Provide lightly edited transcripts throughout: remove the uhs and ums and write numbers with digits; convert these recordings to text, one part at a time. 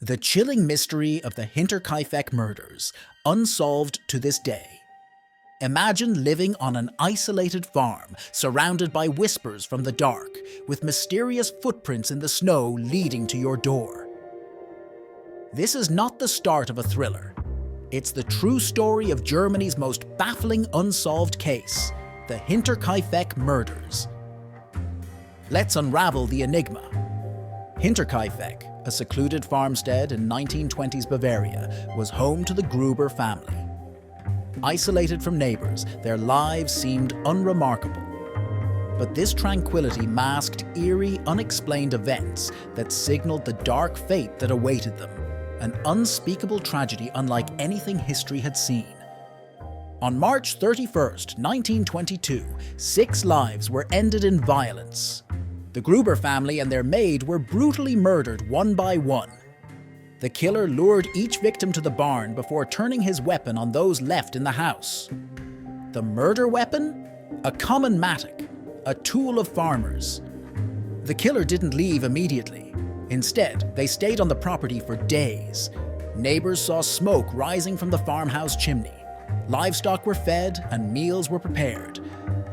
The chilling mystery of the Hinterkaifeck murders, unsolved to this day. Imagine living on an isolated farm, surrounded by whispers from the dark, with mysterious footprints in the snow leading to your door. This is not the start of a thriller. It's the true story of Germany's most baffling unsolved case, the Hinterkaifeck murders. Let's unravel the enigma. Hinterkaifeck, a secluded farmstead in 1920s Bavaria, was home to the Gruber family. Isolated from neighbors, their lives seemed unremarkable. But this tranquility masked eerie, unexplained events that signaled the dark fate that awaited them, an unspeakable tragedy unlike anything history had seen. On March 31st, 1922, 6 lives were ended in violence. The Gruber family and their maid were brutally murdered one by one. The killer lured each victim to the barn before turning his weapon on those left in the house. The murder weapon? A common mattock, a tool of farmers. The killer didn't leave immediately. Instead, they stayed on the property for days. Neighbors saw smoke rising from the farmhouse chimney. Livestock were fed and meals were prepared.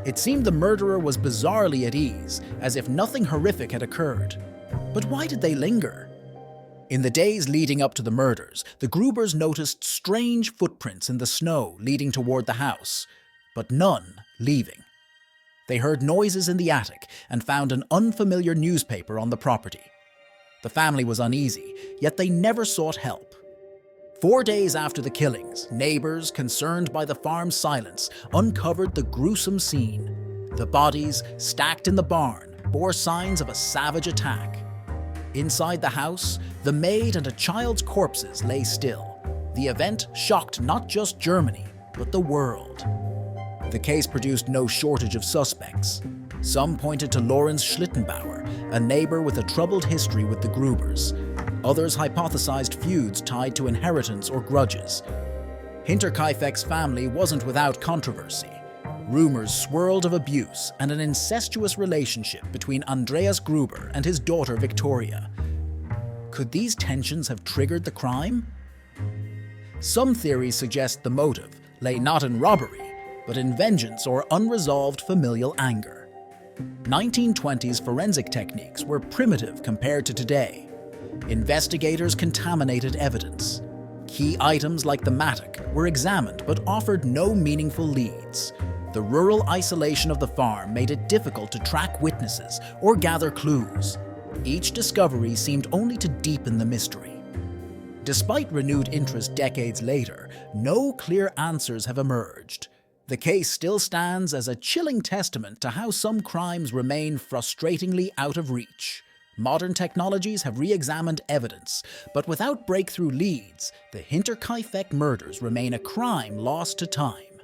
It seemed the murderer was bizarrely at ease, as if nothing horrific had occurred. But why did they linger? In the days leading up to the murders, the Grubers noticed strange footprints in the snow leading toward the house, but none leaving. They heard noises in the attic and found an unfamiliar newspaper on the property. The family was uneasy, yet they never sought help. 4 days after the killings, neighbors, concerned by the farm's silence, uncovered the gruesome scene. The bodies, stacked in the barn, bore signs of a savage attack. Inside the house, the maid and a child's corpses lay still. The event shocked not just Germany, but the world. The case produced no shortage of suspects. Some pointed to Lorenz Schlittenbauer, a neighbor with a troubled history with the Grubers. Others hypothesized feuds tied to inheritance or grudges. Hinterkaifeck's family wasn't without controversy. Rumors swirled of abuse and an incestuous relationship between Andreas Gruber and his daughter Victoria. Could these tensions have triggered the crime? Some theories suggest the motive lay not in robbery, but in vengeance or unresolved familial anger. 1920s forensic techniques were primitive compared to today. Investigators contaminated evidence. Key items like the mattock were examined but offered no meaningful leads. The rural isolation of the farm made it difficult to track witnesses or gather clues. Each discovery seemed only to deepen the mystery. Despite renewed interest decades later, no clear answers have emerged. The case still stands as a chilling testament to how some crimes remain frustratingly out of reach. Modern technologies have re-examined evidence, but without breakthrough leads, the Hinterkaifeck murders remain a crime lost to time.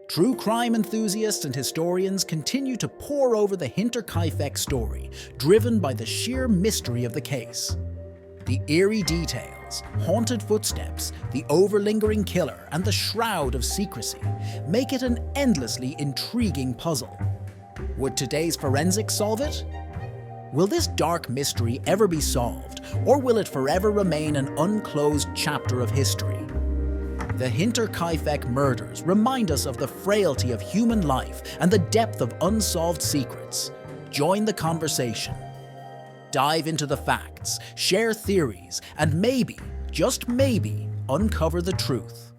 True crime enthusiasts and historians continue to pore over the Hinterkaifeck story, driven by the sheer mystery of the case. The eerie details, haunted footsteps, the overlingering killer, and the shroud of secrecy make it an endlessly intriguing puzzle. Would today's forensics solve it? Will this dark mystery ever be solved, or will it forever remain an unclosed chapter of history? The Hinterkaifeck murders remind us of the frailty of human life and the depth of unsolved secrets. Join the conversation. Dive into the facts, share theories, and maybe, just maybe, uncover the truth.